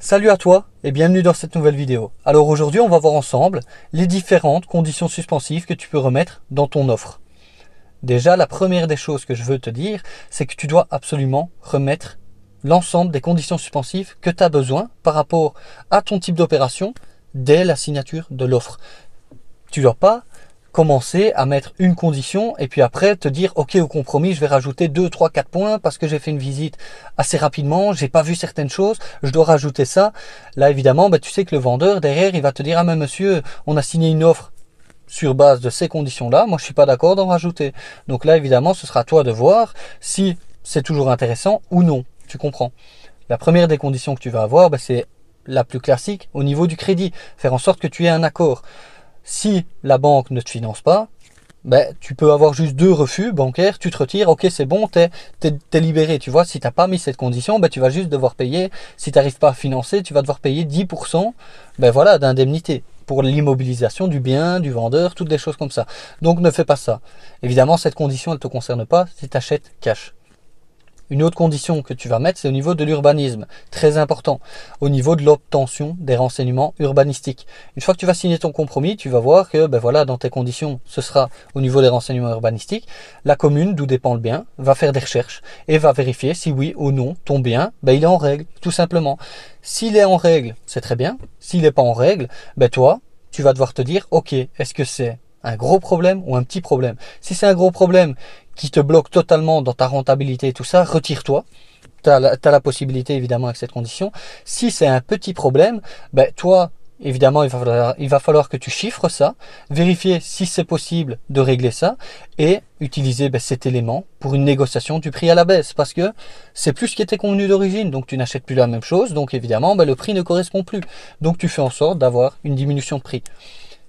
Salut à toi et bienvenue dans cette nouvelle vidéo. Alors aujourd'hui on va voir ensemble les différentes conditions suspensives que tu peux remettre dans ton offre. Déjà la première des choses que je veux te dire, c'est que tu dois absolument remettre l'ensemble des conditions suspensives que tu as besoin par rapport à ton type d'opération dès la signature de l'offre. Tu ne dois pas commencer à mettre une condition et puis après te dire ok, au compromis je vais rajouter 2, 3, 4 points parce que j'ai fait une visite assez rapidement, j'ai pas vu certaines choses, je dois rajouter ça. Là évidemment tu sais que le vendeur derrière il va te dire ah mais monsieur, on a signé une offre sur base de ces conditions là, moi je suis pas d'accord d'en rajouter. Donc là évidemment ce sera à toi de voir si c'est toujours intéressant ou non, tu comprends. La première des conditions que tu vas avoir, c'est la plus classique au niveau du crédit, faire en sorte que tu aies un accord. Si la banque ne te finance pas, tu peux avoir juste 2 refus bancaires, tu te retires, ok c'est bon, t'es libéré. Tu vois, si tu n'as pas mis cette condition, tu vas juste devoir payer, si tu n'arrives pas à financer, tu vas devoir payer 10% voilà, d'indemnité pour l'immobilisation du bien, du vendeur, toutes des choses comme ça. Donc ne fais pas ça. Évidemment, cette condition, elle ne te concerne pas si tu achètes cash. Une autre condition que tu vas mettre, c'est au niveau de l'urbanisme, très important, au niveau de l'obtention des renseignements urbanistiques. Une fois que tu vas signer ton compromis, tu vas voir que voilà, dans tes conditions, ce sera au niveau des renseignements urbanistiques, la commune d'où dépend le bien va faire des recherches et va vérifier si oui ou non ton bien, il est en règle, tout simplement. S'il est en règle, c'est très bien. S'il n'est pas en règle, toi, tu vas devoir te dire, ok, est-ce que c'est un gros problème ou un petit problème? Si c'est un gros problème qui te bloque totalement dans ta rentabilité et tout ça, retire-toi. Tu as la possibilité évidemment avec cette condition. Si c'est un petit problème, toi, évidemment, il va falloir que tu chiffres ça, vérifier si c'est possible de régler ça et utiliser cet élément pour une négociation du prix à la baisse parce que c'est plus ce qui était convenu d'origine. Donc tu n'achètes plus la même chose, donc évidemment le prix ne correspond plus. Donc tu fais en sorte d'avoir une diminution de prix.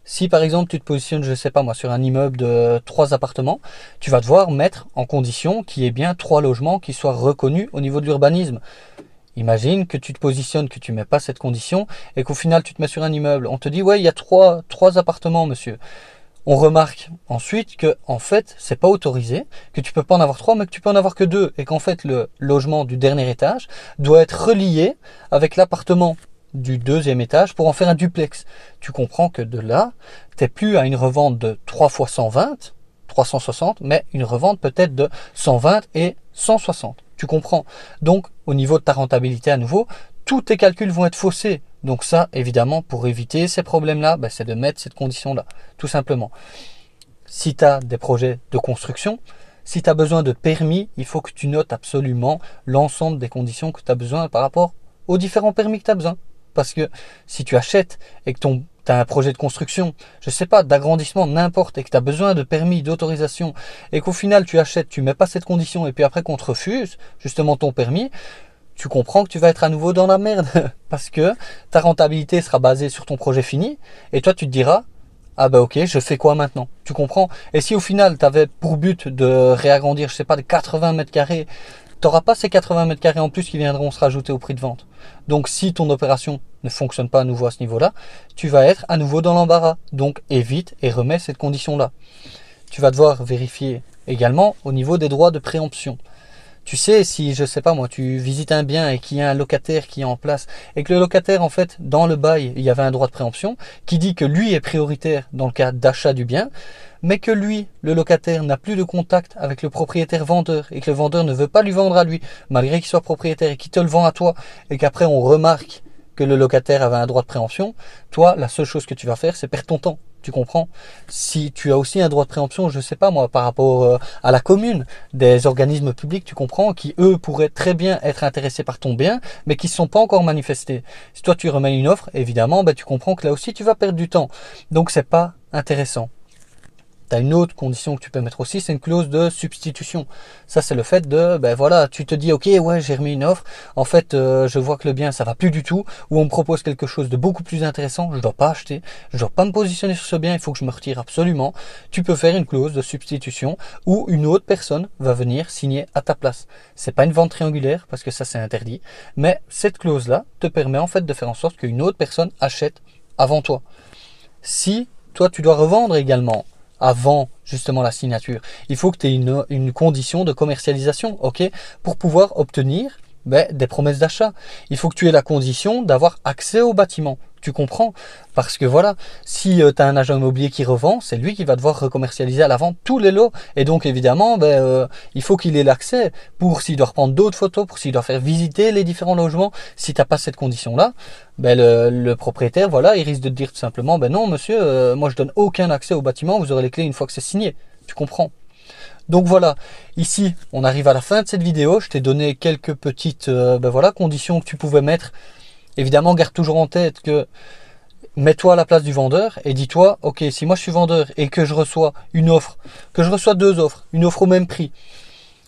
Si par exemple tu te positionnes, je sais pas moi, sur un immeuble de 3 appartements, tu vas devoir mettre en condition qu'il y ait bien 3 logements qui soient reconnus au niveau de l'urbanisme. Imagine que tu te positionnes, que tu mets pas cette condition et qu'au final tu te mets sur un immeuble. On te dit ouais, il y a 3 appartements monsieur. On remarque ensuite que en fait c'est pas autorisé, que tu peux pas en avoir 3 mais que tu peux en avoir que 2 et qu'en fait le logement du dernier étage doit être relié avec l'appartement du 2e étage pour en faire un duplex. Tu comprends que de là, tu n'es plus à une revente de 3 fois 120, 360, mais une revente peut-être de 120 et 160. Tu comprends? Donc, au niveau de ta rentabilité à nouveau, tous tes calculs vont être faussés. Donc ça, évidemment, pour éviter ces problèmes-là, c'est de mettre cette condition-là, tout simplement. Si tu as des projets de construction, si tu as besoin de permis, il faut que tu notes absolument l'ensemble des conditions que tu as besoin par rapport aux différents permis que tu as besoin. Parce que si tu achètes et que tu as un projet de construction, je sais pas, d'agrandissement, n'importe, et que tu as besoin de permis, d'autorisation, et qu'au final tu achètes, tu mets pas cette condition, et puis après qu'on te refuse justement ton permis, tu comprends que tu vas être à nouveau dans la merde. Parce que ta rentabilité sera basée sur ton projet fini, et toi tu te diras, ah ok, je fais quoi maintenant? Tu comprends? Et si au final tu avais pour but de réagrandir, je sais pas, de 80 mètres carrés, tu n'auras pas ces 80 mètres carrés en plus qui viendront se rajouter au prix de vente. Donc si ton opération ne fonctionne pas à nouveau à ce niveau-là, tu vas être à nouveau dans l'embarras. Donc évite et remets cette condition-là. Tu vas devoir vérifier également au niveau des droits de préemption. Tu sais, si, je sais pas moi, tu visites un bien et qu'il y a un locataire qui est en place et que le locataire, en fait, dans le bail, il y avait un droit de préemption qui dit que lui est prioritaire dans le cas d'achat du bien, mais que lui, le locataire, n'a plus de contact avec le propriétaire vendeur et que le vendeur ne veut pas lui vendre à lui, malgré qu'il soit propriétaire et qu'il te le vend à toi et qu'après on remarque que le locataire avait un droit de préemption, toi, la seule chose que tu vas faire, c'est perdre ton temps. Tu comprends? Si tu as aussi un droit de préemption, je sais pas moi, par rapport à la commune, des organismes publics, tu comprends, qui eux pourraient très bien être intéressés par ton bien, mais qui ne sont pas encore manifestés. Si toi tu remets une offre, évidemment, tu comprends que là aussi tu vas perdre du temps. Donc c'est pas intéressant. Tu as une autre condition que tu peux mettre aussi, c'est une clause de substitution. Ça, c'est le fait de, voilà, tu te dis, ok, ouais, j'ai remis une offre. En fait, je vois que le bien, ça va plus du tout. Ou on me propose quelque chose de beaucoup plus intéressant. Je ne dois pas acheter. Je ne dois pas me positionner sur ce bien. Il faut que je me retire absolument. Tu peux faire une clause de substitution où une autre personne va venir signer à ta place. C'est pas une vente triangulaire parce que ça, c'est interdit. Mais cette clause-là te permet en fait de faire en sorte qu'une autre personne achète avant toi. Si toi, tu dois revendre également avant justement la signature, il faut que tu aies une condition de commercialisation, ok, pour pouvoir obtenir Ben, des promesses d'achat. Il faut que tu aies la condition d'avoir accès au bâtiment. Tu comprends? Parce que voilà, si tu as un agent immobilier qui revend, c'est lui qui va devoir recommercialiser à la vente tous les lots. Et donc évidemment, il faut qu'il ait l'accès pour s'il doit reprendre d'autres photos, pour s'il doit faire visiter les différents logements. Si tu n'as pas cette condition-là, le propriétaire, voilà, il risque de te dire tout simplement, non monsieur, moi je donne aucun accès au bâtiment, vous aurez les clés une fois que c'est signé. Tu comprends? Donc voilà, ici on arrive à la fin de cette vidéo. Je t'ai donné quelques petites conditions que tu pouvais mettre. Évidemment, garde toujours en tête que mets-toi à la place du vendeur et dis-toi, ok, si moi je suis vendeur et que je reçois une offre, que je reçois deux offres, une offre au même prix,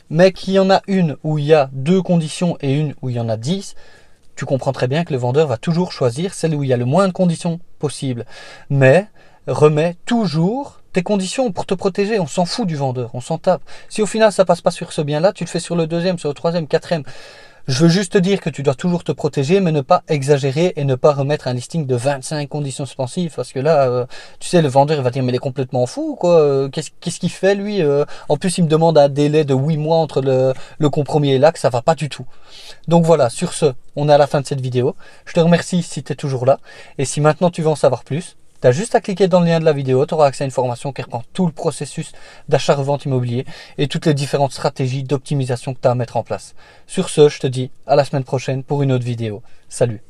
mais qu'il y en a une où il y a deux conditions et une où il y en a 10, tu comprends très bien que le vendeur va toujours choisir celle où il y a le moins de conditions possible. Mais remets toujours tes conditions pour te protéger. On s'en fout du vendeur, on s'en tape. Si au final ça passe pas sur ce bien-là, tu le fais sur le deuxième, sur le troisième, quatrième. Je veux juste te dire que tu dois toujours te protéger, mais ne pas exagérer et ne pas remettre un listing de 25 conditions suspensives. Parce que là, tu sais, le vendeur il va dire, mais il est complètement fou, quoi. Qu'est-ce qu'il fait, lui? En plus, il me demande un délai de 8 mois entre le compromis et l'acte, ça va pas du tout. Donc voilà, sur ce, on est à la fin de cette vidéo. Je te remercie si tu es toujours là. Et si maintenant tu veux en savoir plus, tu as juste à cliquer dans le lien de la vidéo, tu auras accès à une formation qui reprend tout le processus d'achat-revente immobilier et toutes les différentes stratégies d'optimisation que tu as à mettre en place. Sur ce, je te dis à la semaine prochaine pour une autre vidéo. Salut!